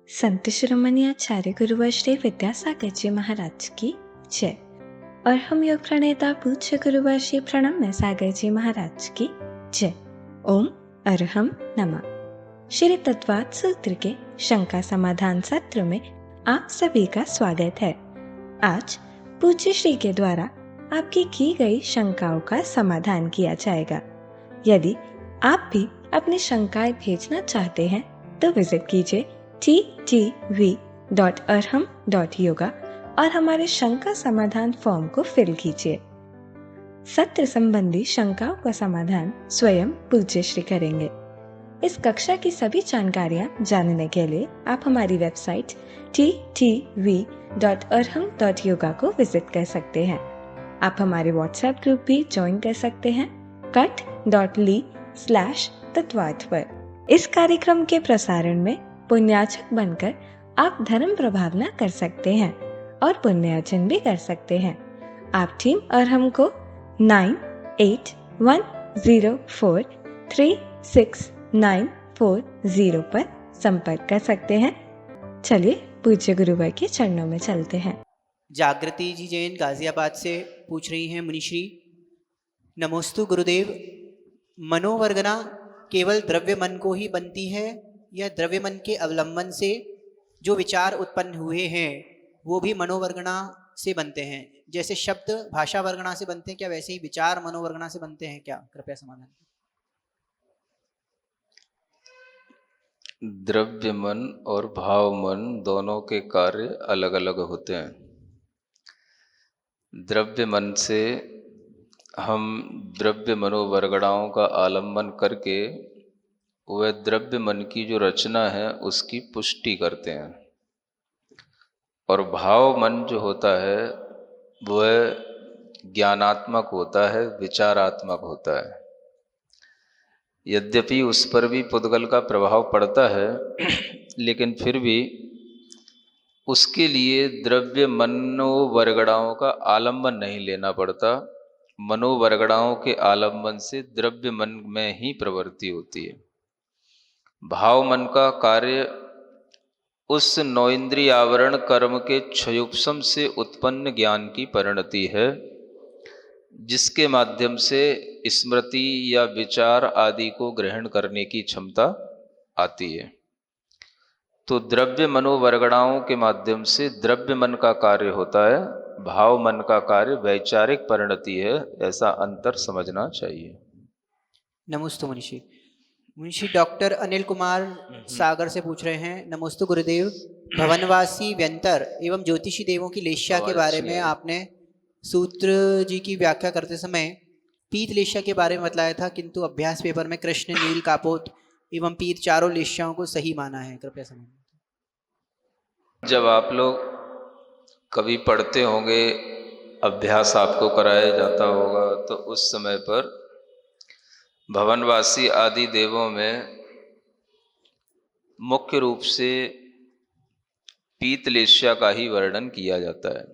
संत शिरोमणि आचार्य गुरुवर श्री विद्यासागर जी महाराज की जय। और हम योग प्रणेता पूज्य गुरुवर श्री प्रणम्य सागर जी महाराज की जय। ओम अरहम नमः। श्री तत्वाद सूत्र के शंका समाधान सत्र में आप सभी का स्वागत है। आज पूज्य श्री के द्वारा आपकी की गई शंकाओं का समाधान किया जाएगा। यदि आप भी अपनी शंकाएं भेजना चाहते हैं तो विजिट कीजिए ttv.arham.yoga और हमारे शंका समाधान फॉर्म को फिल कीजिए। सत्र संबंधी शंकाओं का समाधान स्वयं पूज्य श्री करेंगे। इस कक्षा की सभी जानकारियां जानने के लिए आप हमारी वेबसाइट ttv.arham.yoga को विजिट कर सकते हैं। आप हमारे व्हाट्सएप ग्रुप भी ज्वाइन कर सकते हैं cut.ly/तत्वाद पर। इस कार्यक्रम के प्रसारण में पुण्याचक बनकर आप धर्म प्रभावना कर सकते हैं और पुण्यार्जन भी कर सकते हैं। आप टीम अरहम को 9810436940 पर संपर्क कर सकते हैं। चलिए पूज्य गुरुवर के चरणों में चलते हैं। जागृति जी जैन गाजियाबाद से पूछ रही हैं, मुनिश्री नमोस्तु गुरुदेव, मनोवर्गना केवल द्रव्य मन को ही बनती है या द्रव्य मन के अवलंबन से जो विचार उत्पन्न हुए हैं वो भी मनोवर्गना से बनते हैं? जैसे शब्द भाषा वर्गना से बनते हैं, क्या वैसे ही विचार मनोवर्गना से बनते हैं क्या? कृपया समाधान। द्रव्य मन और भाव मन दोनों के कार्य अलग अलग होते हैं। द्रव्य मन से हम द्रव्य मनोवर्गणाओं का आलंबन करके वह द्रव्य मन की जो रचना है उसकी पुष्टि करते हैं, और भाव मन जो होता है वह ज्ञानात्मक होता है, विचारात्मक होता है। यद्यपि उस पर भी पुद्गल का प्रभाव पड़ता है लेकिन फिर भी उसके लिए द्रव्य मनोवर्गणाओं का आलंबन नहीं लेना पड़ता। मनोवर्गणाओं के आलंबन से द्रव्य मन में ही प्रवृत्ति होती है। भाव मन का कार्य उस नौइंद्रिय आवरण कर्म के क्षयोपशम से उत्पन्न ज्ञान की परिणति है, जिसके माध्यम से स्मृति या विचार आदि को ग्रहण करने की क्षमता आती है। तो द्रव्य मनोवर्गणाओं के माध्यम से द्रव्य मन का कार्य होता है, भाव मन का कार्य वैचारिक परिणति है। ऐसा अंतर समझना चाहिए। नमोस्तु मुनिषी। मुनिषी डॉक्टर अनिल कुमार सागर से पूछ रहे हैं, नमोस्तु गुरुदेव, भवनवासी व्यंतर एवं ज्योतिषी देवों की लेश्या के बारे में आपने सूत्र जी की व्याख्या करते समय पीत लेश्या के बारे में बतलाया था, किंतु अभ्यास पेपर में कृष्ण, नील, कापोत एवं पीत चारों लेश्याओं को सही माना है। कृपया समझें। जब आप लोग कभी पढ़ते होंगे, अभ्यास आपको कराया जाता होगा, तो उस समय पर भवनवासी आदि देवों में मुख्य रूप से पीतलेश्या का ही वर्णन किया जाता है।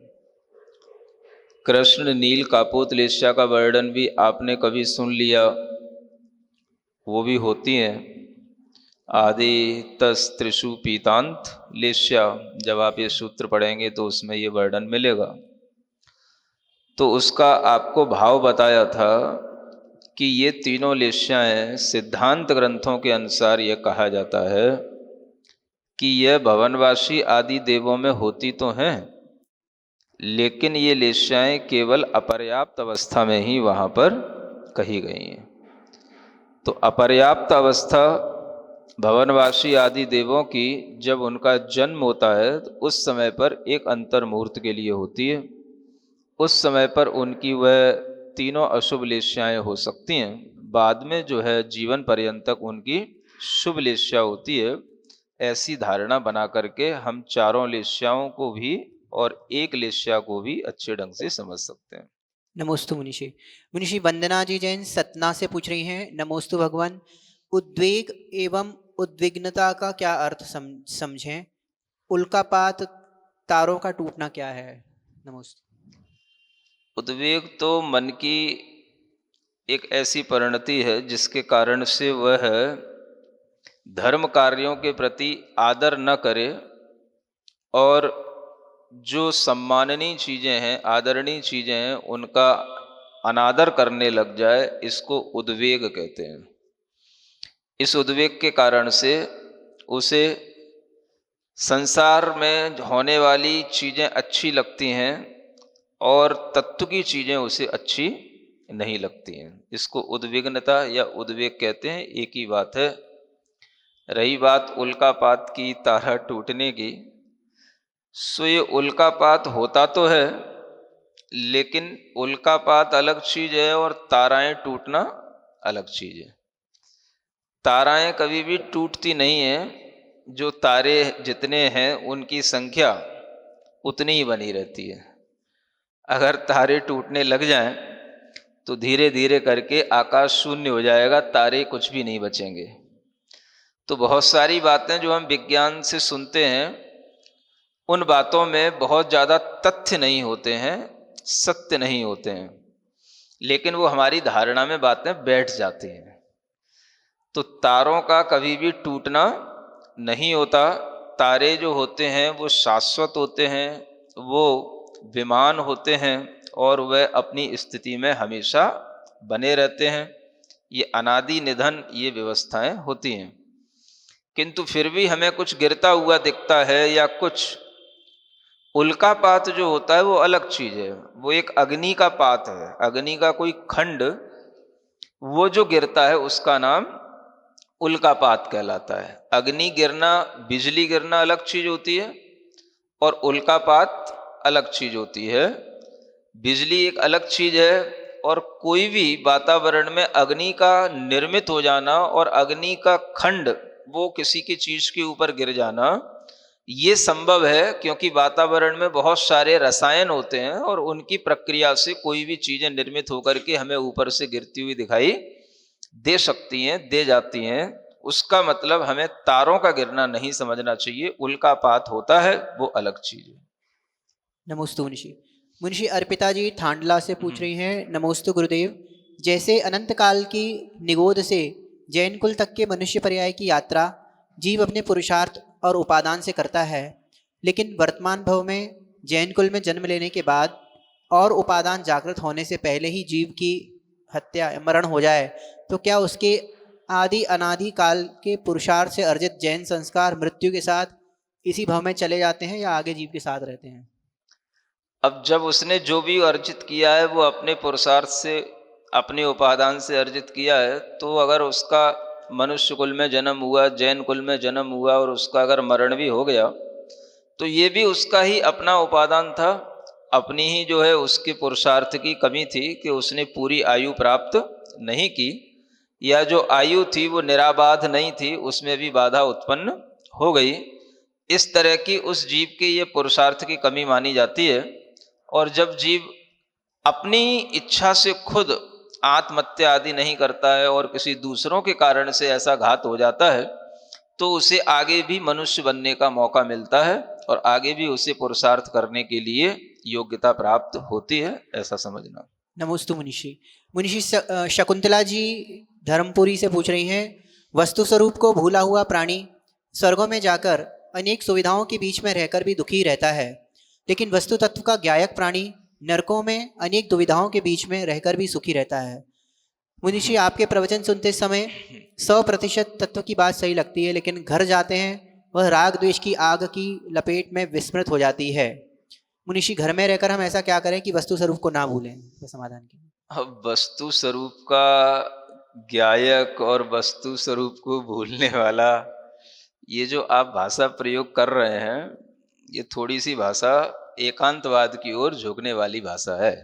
कृष्ण, नील, कापोत लेश्या का वर्णन भी आपने कभी सुन लिया, वो भी होती हैं। आदि तस त्रिषु पीतांत लेश्या, जब आप ये सूत्र पढ़ेंगे तो उसमें ये वर्णन मिलेगा। तो उसका आपको भाव बताया था कि ये तीनों लेश्याएं सिद्धांत ग्रंथों के अनुसार यह कहा जाता है कि यह भवनवासी आदि देवों में होती तो हैं, लेकिन ये लेश्याएं केवल अपर्याप्त अवस्था में ही वहाँ पर कही गई हैं। तो अपर्याप्त अवस्था भवनवासी आदि देवों की जब उनका जन्म होता है तो उस समय पर एक अंतर्मुहूर्त के लिए होती है। उस समय पर उनकी वह तीनों अशुभ लेश्याएं हो सकती हैं। बाद में जो है जीवन पर्यंत तक उनकी शुभ लेश्या होती है। ऐसी धारणा बना करके हम चारों लेश्याओं को भी और एक लेश्या को भी अच्छे ढंग से समझ सकते हैं। नमोस्तु मुनिषी। मुनिषी वंदना जी जैन सतना से पूछ रही हैं, नमोस्तु भगवान, उद्वेग एवं उद्विग्नता का क्या अर्थ समझें? उल्कापात, तारों का टूटना क्या है? नमोस्तु। उद्वेग तो मन की एक ऐसी परिणति है जिसके कारण से वह धर्म कार्यों के प्रति आदर न करे और जो सम्माननीय चीज़ें हैं, आदरणीय चीज़ें हैं, उनका अनादर करने लग जाए, इसको उद्वेग कहते हैं। इस उद्वेग के कारण से उसे संसार में होने वाली चीज़ें अच्छी लगती हैं और तत्व की चीज़ें उसे अच्छी नहीं लगती हैं। इसको उद्विग्नता या उद्वेग कहते हैं, एक ही बात है। रही बात उल्कापात की, तारा टूटने की, सो ये उल्कापात होता तो है, लेकिन उल्कापात अलग चीज़ है और ताराएं टूटना अलग चीज़ है। ताराएं कभी भी टूटती नहीं हैं, जो तारे जितने हैं उनकी संख्या उतनी ही बनी रहती है। अगर तारे टूटने लग जाएं तो धीरे धीरे करके आकाश शून्य हो जाएगा, तारे कुछ भी नहीं बचेंगे। तो बहुत सारी बातें जो हम विज्ञान से सुनते हैं, उन बातों में बहुत ज़्यादा तथ्य नहीं होते हैं, सत्य नहीं होते हैं, लेकिन वो हमारी धारणा में बातें बैठ जाती हैं। तो तारों का कभी भी टूटना नहीं होता। तारे जो होते हैं वो शाश्वत होते हैं, वो विमान होते हैं और वह अपनी स्थिति में हमेशा बने रहते हैं। ये अनादि निधन ये व्यवस्थाएं होती हैं। किंतु फिर भी हमें कुछ गिरता हुआ दिखता है या कुछ उल्कापात जो होता है वो अलग चीज़ है। वो एक अग्नि का पात है, अग्नि का कोई खंड वो जो गिरता है उसका नाम उल्कापात कहलाता है। अग्नि गिरना, बिजली गिरना अलग चीज होती है और उल्कापात अलग चीज होती है। बिजली एक अलग चीज है और कोई भी वातावरण में अग्नि का निर्मित हो जाना और अग्नि का खंड वो किसी की चीज के ऊपर गिर जाना ये संभव है, क्योंकि वातावरण में बहुत सारे रसायन होते हैं और उनकी प्रक्रिया से कोई भी चीजें निर्मित होकर के हमें ऊपर से गिरती हुई दिखाई दे सकती हैं, दे जाती हैं। उसका मतलब हमें तारों का गिरना नहीं समझना चाहिए। उल्कापात होता है वो अलग चीज है। नमोस्तु मुनिषी। मुनिषी अर्पिता जी थांडला से पूछ रही हैं, नमोस्तु गुरुदेव, जैसे अनंत काल की निगोद से जैन कुल तक के मनुष्य पर्याय की यात्रा जीव अपने पुरुषार्थ और उपादान से करता है, लेकिन वर्तमान भव में जैन कुल में जन्म लेने के बाद और उपादान जागृत होने से पहले ही जीव की हत्या मरण हो जाए, तो क्या उसके आदि अनादि काल के पुरुषार्थ से अर्जित जैन संस्कार मृत्यु के साथ इसी भव में चले जाते हैं या आगे जीव के साथ रहते हैं? अब जब उसने जो भी अर्जित किया है वो अपने पुरुषार्थ से, अपने उपादान से अर्जित किया है, तो अगर उसका मनुष्य कुल में जन्म हुआ, जैन कुल में जन्म हुआ और उसका अगर मरण भी हो गया, तो ये भी उसका ही अपना उपादान था। अपनी ही जो है उसके पुरुषार्थ की कमी थी कि उसने पूरी आयु प्राप्त नहीं की, या जो आयु थी वो निराबाध नहीं थी, उसमें भी बाधा उत्पन्न हो गई। इस तरह की उस जीव के ये पुरुषार्थ की कमी मानी जाती है। और जब जीव अपनी इच्छा से खुद आत्महत्या आदि नहीं करता है और किसी दूसरों के कारण से ऐसा घात हो जाता है, तो उसे आगे भी मनुष्य बनने का मौका मिलता है और आगे भी उसे पुरुषार्थ करने के लिए योग्यता प्राप्त होती है, ऐसा समझना। नमोस्तु मुनिषी। मुनिषी शकुंतला जी धर्मपुरी से पूछ रही हैं, वस्तु स्वरूप को भूला हुआ प्राणी स्वर्गों में जाकर अनेक सुविधाओं के बीच में रहकर भी दुखी रहता है, लेकिन वस्तु तत्व का ज्ञायक प्राणी नरकों में अनेक दुविधाओं के बीच में रहकर भी सुखी रहता है। मुनिषी, आपके प्रवचन सुनते समय 100% तत्व की बात सही लगती है, लेकिन घर जाते हैं वह राग द्वेष की आग की लपेट में विस्मृत हो जाती है। मुनिषी, घर में रहकर हम ऐसा क्या करें कि वस्तु स्वरूप को ना भूलें? तो समाधान की। अब वस्तु स्वरूप का ज्ञायक और वस्तु स्वरूप को भूलने वाला, ये जो आप भाषा प्रयोग कर रहे हैं, ये थोड़ी सी भाषा एकांतवाद की ओर झुकने वाली भाषा है।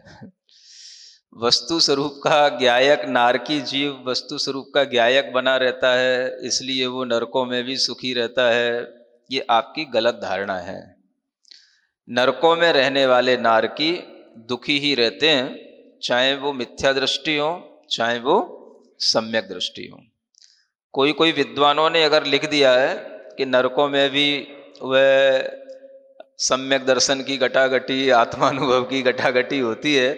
वस्तु स्वरूप का ज्ञायक, नारकी जीव वस्तु स्वरूप का ज्ञायक बना रहता है, इसलिए वो नरकों में भी सुखी रहता है, ये आपकी गलत धारणा है। नरकों में रहने वाले नारकी दुखी ही रहते हैं, चाहे वो मिथ्या दृष्टि हो चाहे वो सम्यक दृष्टि हो। कोई कोई विद्वानों ने अगर लिख दिया है कि नरकों में भी वह सम्यक दर्शन की घटाघटी, आत्मानुभव की घटाघटी होती है,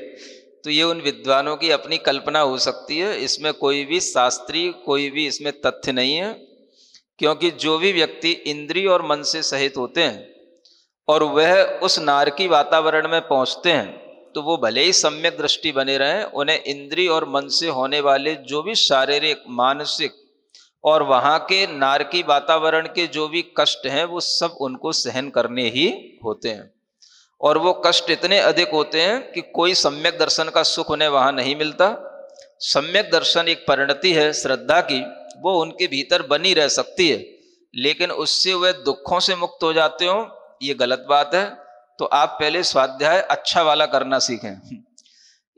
तो ये उन विद्वानों की अपनी कल्पना हो सकती है। इसमें कोई भी शास्त्रीय, कोई भी इसमें तथ्य नहीं है। क्योंकि जो भी व्यक्ति इंद्रिय और मन से सहित होते हैं और वह उस नारकी वातावरण में पहुंचते हैं, तो वो भले ही सम्यक दृष्टि बने रहें, उन्हें इंद्रिय और मन से होने वाले जो भी शारीरिक, मानसिक और वहाँ के नारकी वातावरण के जो भी कष्ट हैं वो सब उनको सहन करने ही होते हैं। और वो कष्ट इतने अधिक होते हैं कि कोई सम्यक दर्शन का सुख उन्हें वहाँ नहीं मिलता। सम्यक दर्शन एक परिणति है श्रद्धा की, वो उनके भीतर बनी रह सकती है, लेकिन उससे वह दुखों से मुक्त हो जाते हो, ये गलत बात है। तो आप पहले स्वाध्याय अच्छा वाला करना सीखें।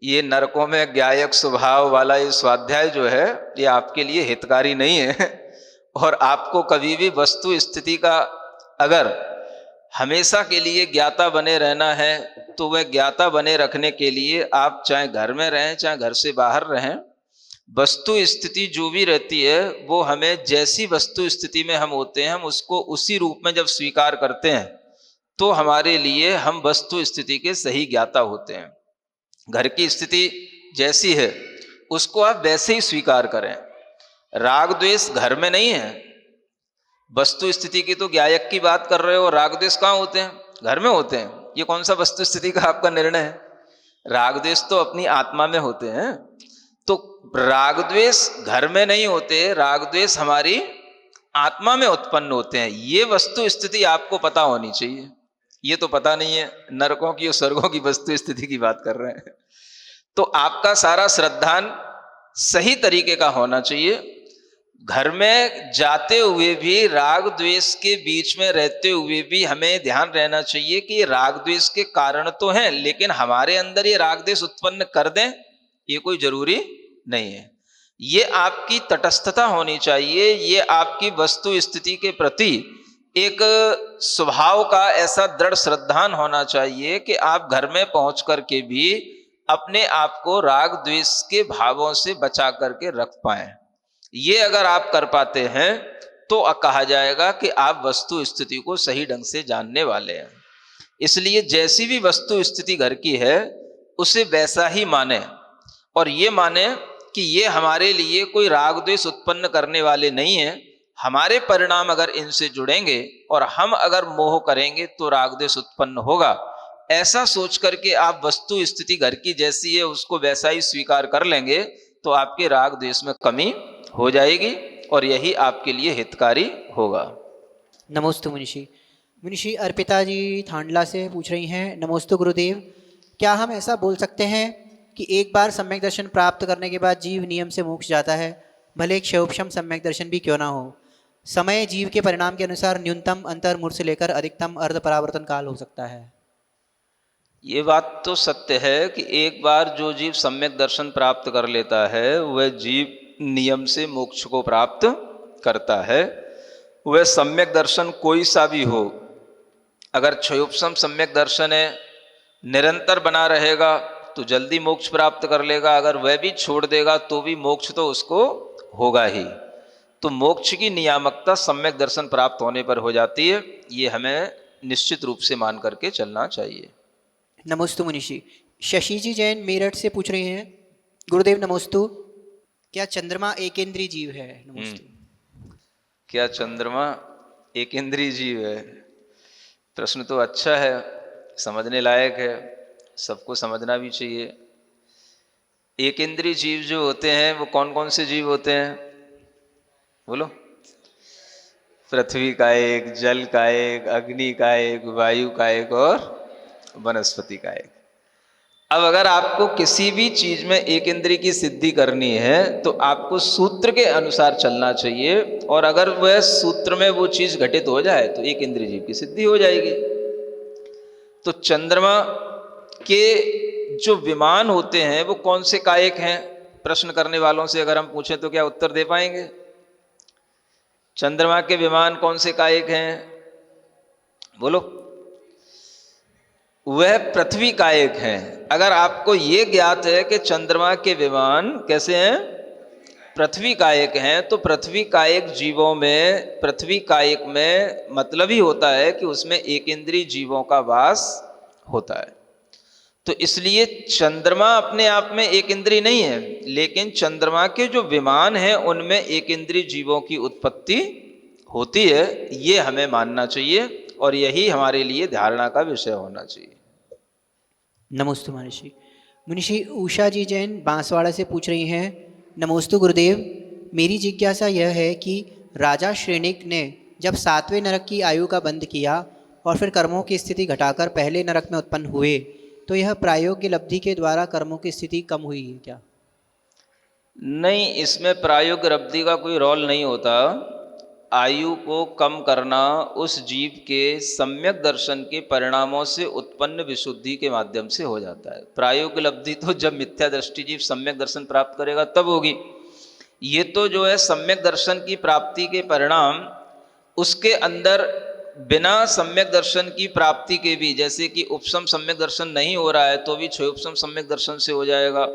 ये नरकों में ज्ञायक स्वभाव वाला ये स्वाध्याय जो है ये आपके लिए हितकारी नहीं है। और आपको कभी भी वस्तु स्थिति का अगर हमेशा के लिए ज्ञाता बने रहना है, तो वह ज्ञाता बने रखने के लिए आप चाहे घर में रहें चाहे घर से बाहर रहें, वस्तु स्थिति जो भी रहती है वो हमें जैसी वस्तु स्थिति में हम होते हैं हम उसको उसी रूप में जब स्वीकार करते हैं तो हमारे लिए हम वस्तु स्थिति के सही ज्ञाता होते हैं। घर की स्थिति जैसी है उसको आप वैसे ही स्वीकार करें। राग द्वेष घर में नहीं है, वस्तु स्थिति की तो ज्ञायक की बात कर रहे हो, राग द्वेष कहाँ होते हैं? घर में होते हैं। ये कौन सा वस्तु स्थिति का आपका निर्णय है? राग द्वेष तो अपनी आत्मा में होते हैं। तो राग द्वेष घर में नहीं होते, राग द्वेष हमारी आत्मा में उत्पन्न होते हैं। ये वस्तु स्थिति आपको पता होनी चाहिए। ये तो पता नहीं है, नरकों की और स्वर्गों की वस्तु स्थिति की बात कर रहे हैं। तो आपका सारा श्रद्धान सही तरीके का होना चाहिए। घर में जाते हुए भी राग द्वेष के बीच में रहते हुए भी हमें ध्यान रहना चाहिए कि ये राग द्वेष के कारण तो हैं, लेकिन हमारे अंदर ये राग द्वेष उत्पन्न कर दें ये कोई जरूरी नहीं है। ये आपकी तटस्थता होनी चाहिए, ये आपकी वस्तु स्थिति के प्रति एक स्वभाव का ऐसा दृढ़ श्रद्धान होना चाहिए कि आप घर में पहुंच करके भी अपने आप को राग द्वेष के भावों से बचा करके रख पाएं। ये अगर आप कर पाते हैं तो कहा जाएगा कि आप वस्तु स्थिति को सही ढंग से जानने वाले हैं। इसलिए जैसी भी वस्तु स्थिति घर की है उसे वैसा ही माने, और ये माने कि ये हमारे लिए कोई राग द्वेष उत्पन्न करने वाले नहीं है। हमारे परिणाम अगर इनसे जुड़ेंगे और हम अगर मोह करेंगे तो राग द्वेष उत्पन्न होगा। ऐसा सोच करके आप वस्तु स्थिति घर की जैसी है उसको वैसा ही स्वीकार कर लेंगे तो आपके राग द्वेष में कमी हो जाएगी और यही आपके लिए हितकारी होगा। नमोस्तु मुनिषी। मुनिषी अर्पिता जी थांडला से पूछ रही हैं, नमोस्तु गुरुदेव, क्या हम ऐसा बोल सकते हैं कि एक बार सम्यक दर्शन प्राप्त करने के बाद जीव नियम से मोक्ष जाता है, भले एक क्षयोपशम सम्यक दर्शन भी क्यों ना हो? समय जीव के परिणाम के अनुसार न्यूनतम अंतर्मुहूर्त से लेकर अधिकतम अर्ध परावर्तन काल हो सकता है। ये बात तो सत्य है कि एक बार जो जीव सम्यक दर्शन प्राप्त कर लेता है वह जीव नियम से मोक्ष को प्राप्त करता है। वह सम्यक दर्शन कोई सा भी हो, अगर क्षयोपशम सम्यक दर्शन है निरंतर बना रहेगा तो जल्दी मोक्ष प्राप्त कर लेगा, अगर वह भी छोड़ देगा तो भी मोक्ष तो उसको होगा ही। तो मोक्ष की नियामकता सम्यक दर्शन प्राप्त होने पर हो जाती है, ये हमें निश्चित रूप से मान करके चलना चाहिए। नमोस्तु मुनिषी। शशि जी जैन मेरठ से पूछ रहे हैं, गुरुदेव नमोस्तु, क्या चंद्रमा एक इंद्रिय जीव है? नमोस्तु। क्या चंद्रमा एक इंद्रिय जीव है? प्रश्न तो अच्छा है, समझने लायक है, सबको समझना भी चाहिए। एक इंद्रिय जीव जो होते हैं वो कौन कौन से जीव होते हैं? बोलो। पृथ्वी का एक, जल का एक, अग्नि का एक, वायु का एक और वनस्पति का एक। अब अगर आपको किसी भी चीज में एक इंद्रिय की सिद्धि करनी है तो आपको सूत्र के अनुसार चलना चाहिए, और अगर वह सूत्र में वो चीज घटित हो जाए तो एक इंद्रिय जीव की सिद्धि हो जाएगी। तो चंद्रमा के जो विमान होते हैं वो कौन से कायक हैं? प्रश्न करने वालों से अगर हम पूछें तो क्या उत्तर दे पाएंगे? चंद्रमा के विमान कौन से कायक हैं? बोलो। वह पृथ्वी कायक हैं। अगर आपको ये ज्ञात है कि चंद्रमा के विमान कैसे हैं? पृथ्वी कायक हैं, तो पृथ्वी कायक जीवों में, पृथ्वी कायक में मतलब ही होता है कि उसमें एक इंद्रिय जीवों का वास होता है। तो इसलिए चंद्रमा अपने आप में एक इंद्रिय नहीं है, लेकिन चंद्रमा के जो विमान हैं उनमें एक इंद्रिय जीवों की उत्पत्ति होती है, ये हमें मानना चाहिए और यही हमारे लिए धारणा का विषय होना चाहिए। नमोस्तु महर्षि। मुनिषि उषा जी जैन बांसवाड़ा से पूछ रही हैं, नमोस्तु गुरुदेव, मेरी जिज्ञासा यह है कि राजा श्रेणिक ने जब 7वें नरक की आयु का बंद किया और फिर कर्मों की स्थिति घटाकर पहले नरक में उत्पन्न हुए, तो यह प्रायोग्य लब्धि के द्वारा कर्मों की स्थिति कम हुई है क्या? नहीं, इसमें प्रायोगिक लब्धि का कोई रोल नहीं होता। आयु को कम करना उस जीव के सम्यक दर्शन के परिणामों से उत्पन्न विशुद्धि के माध्यम से हो जाता है। प्रायोगिक लब्धि तो जब मिथ्या दृष्टि जीव सम्यक दर्शन प्राप्त करेगा तब होगी। ये तो जो है सम्यक दर्शन की प्राप्ति के परिणाम, उसके अंदर बिना सम्यक दर्शन की प्राप्ति के भी, जैसे कि उपसम सम्यक दर्शन नहीं हो रहा है तो भी क्षयोपसम सम्यक दर्शन से हो जाएगा।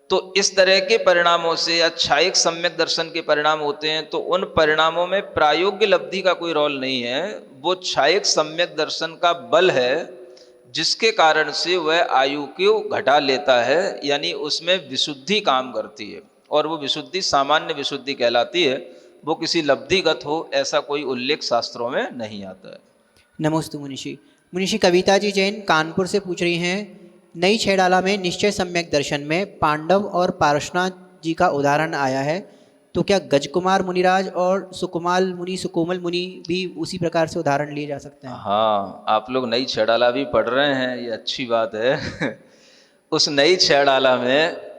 तो इस तरह के परिणामों से या क्षायिक सम्यक दर्शन के परिणाम होते हैं, तो उन परिणामों में प्रायोग्य लब्धि का कोई रोल नहीं है। वो क्षायिक सम्यक दर्शन का बल है जिसके कारण से वह आयु को घटा लेता है, यानी उसमें विशुद्धि काम करती है और वो विशुद्धि सामान्य विशुद्धि कहलाती है। वो किसी लब्धिगत हो ऐसा कोई उल्लेख शास्त्रों में नहीं आता है। नमोस्तु मुनिषि। मुनिषि कविता जी जैन कानपुर से पूछ रही हैं, नई छेड़ाला में निश्चय सम्यक दर्शन में पांडव और पारशुनाथ जी का उदाहरण आया है, तो क्या गजकुमार मुनिराज और सुकुमाल मुनि, सुकोमल मुनि भी उसी प्रकार से उदाहरण लिए जा सकते हैं? हाँ, आप लोग नई छेड़ाला भी पढ़ रहे हैं, ये अच्छी बात है। उस नई छेड़ाला में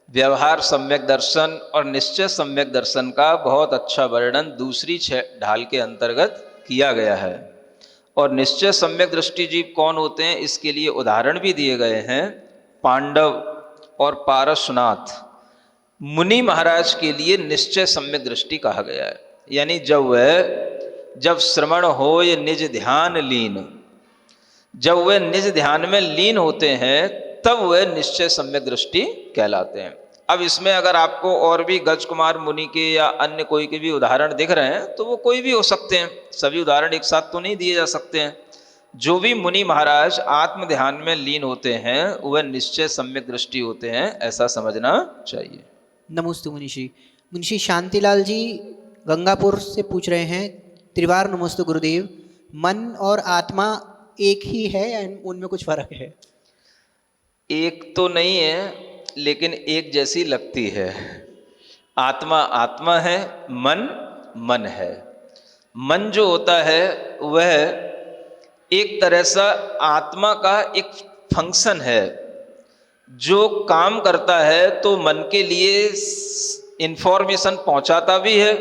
व्यवहार सम्यक दर्शन और निश्चय सम्यक दर्शन का बहुत अच्छा वर्णन दूसरी ढाल के अंतर्गत किया गया है। और निश्चय सम्यक दृष्टि जीव कौन होते हैं, इसके लिए उदाहरण भी दिए गए हैं। पांडव और पारशुनाथ मुनि महाराज के लिए निश्चय सम्यक दृष्टि कहा गया है, यानी जब श्रवण हो ये निज ध्यान लीन, जब वे निज ध्यान में लीन होते हैं तब वह निश्चय सम्यक दृष्टि कहलाते हैं। अब इसमें अगर आपको और भी गजकुमार मुनि के या अन्य कोई के भी उदाहरण दिख रहे हैं तो वो कोई भी हो सकते हैं, सभी उदाहरण एक साथ तो नहीं दिए जा सकते हैं। जो भी मुनि महाराज आत्म ध्यान में लीन होते हैं वह निश्चय सम्यक दृष्टि होते हैं, ऐसा समझना चाहिए। नमोस्तु मुनिषि। मुनिषि शांतिलाल जी गंगापुर से पूछ रहे हैं, त्रिवार नमोस्तु गुरुदेव, मन और आत्मा एक ही है या उनमें कुछ फर्क है? एक तो नहीं है, लेकिन एक जैसी लगती है। आत्मा आत्मा है, मन मन है। मन जो होता है वह एक तरह से आत्मा का एक फंक्शन है जो काम करता है, तो मन के लिए इंफॉर्मेशन पहुंचाता भी है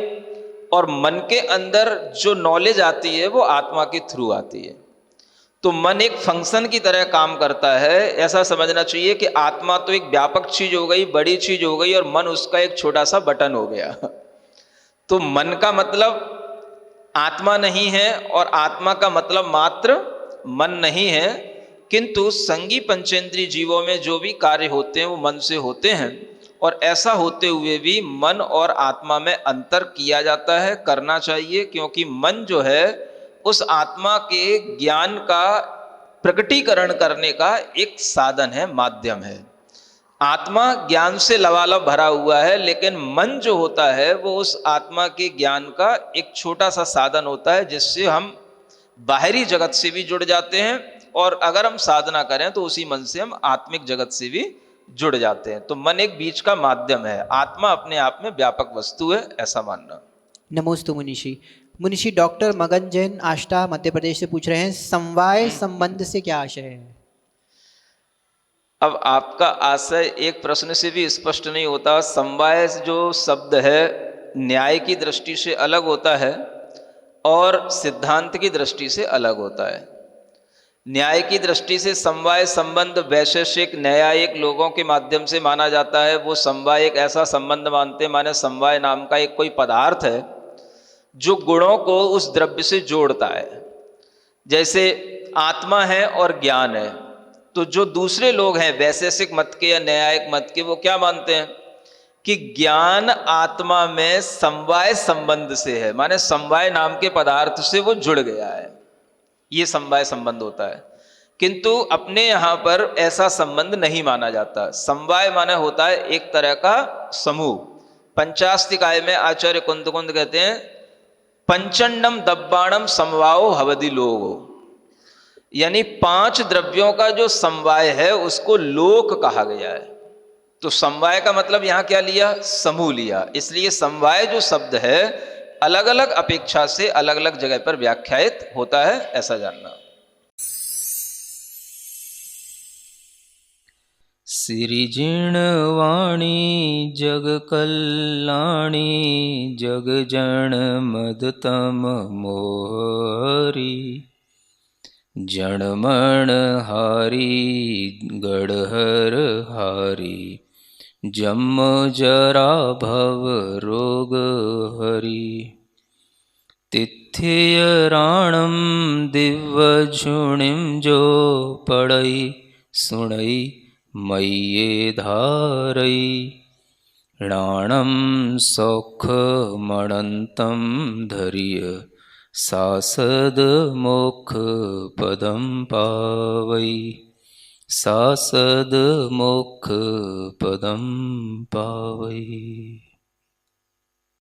और मन के अंदर जो नॉलेज आती है वो आत्मा के थ्रू आती है। तो मन एक फंक्शन की तरह काम करता है, ऐसा समझना चाहिए कि आत्मा तो एक व्यापक चीज हो गई, बड़ी चीज हो गई, और मन उसका एक छोटा सा बटन हो गया। तो मन का मतलब आत्मा नहीं है और आत्मा का मतलब मात्र मन नहीं है, किंतु संगी पंचेंद्रीय जीवों में जो भी कार्य होते हैं वो मन से होते हैं। और ऐसा होते हुए भी मन और आत्मा में अंतर किया जाता है, करना चाहिए, क्योंकि मन जो है उस आत्मा के ज्ञान का प्रकटीकरण करने का एक साधन है, माध्यम है। आत्मा ज्ञान से लबालब भरा हुआ है, लेकिन मन जो होता है वो उस आत्मा के ज्ञान का एक छोटा सा साधन होता है, जिससे हम बाहरी जगत से भी जुड़ जाते हैं और अगर हम साधना करें तो उसी मन से हम आत्मिक जगत से भी जुड़ जाते हैं। तो मन एक बीच का माध्यम है, आत्मा अपने आप में व्यापक वस्तु है, ऐसा मानना। नमोस्तु मुनिषि। मुनिषि डॉक्टर मगन जैन आष्टा मध्य प्रदेश से पूछ रहे हैं, समवाय संबंध से क्या आशय है? अब आपका आशय एक प्रश्न से भी स्पष्ट नहीं होता। समवाय जो शब्द है न्याय की दृष्टि से अलग होता है और सिद्धांत की दृष्टि से अलग होता है। न्याय की दृष्टि से समवाय संबंध वैशेषिक न्यायिक लोगों के माध्यम से माना जाता है। वो समवाय एक ऐसा संबंध मानते हैं, माने समवाय नाम का एक कोई पदार्थ है जो गुणों को उस द्रव्य से जोड़ता है। जैसे आत्मा है और ज्ञान है, तो जो दूसरे लोग हैं वैशेषिक मत के या न्यायिक मत के, वो क्या मानते हैं कि ज्ञान आत्मा में समवाय संबंध से है, माने समवाय नाम के पदार्थ से वो जुड़ गया है, ये समवाय संबंध होता है। किंतु अपने यहाँ पर ऐसा संबंध नहीं माना जाता। समवाय माने होता है एक तरह का समूह। पंचास्तिकाय में आचार्य कुंद कहते हैं पंचंडम दब्बाणम समवाओ हवदि लोगो, यानी 5 द्रव्यों का जो समवाय है उसको लोक कहा गया है। तो समवाय का मतलब यहां क्या लिया? समूह लिया। इसलिए समवाय जो शब्द है अलग अलग अपेक्षा से अलग अलग जगह पर व्याख्यायित होता है, ऐसा जानना। सिरिजिणवाणी जग कल्याणी जग जन मदतम मोहरी, जणमण हारी गढ़हर हारी, जम जरा भव रोग हरि। तिथ्य राणम दिव्य झुणिम जो पड़ई सुणई मय्ये धारई, राणम सौख मणंतम धरिय सासद मोक्ष पदम पावई, सासद मोक्ष पदम पावई।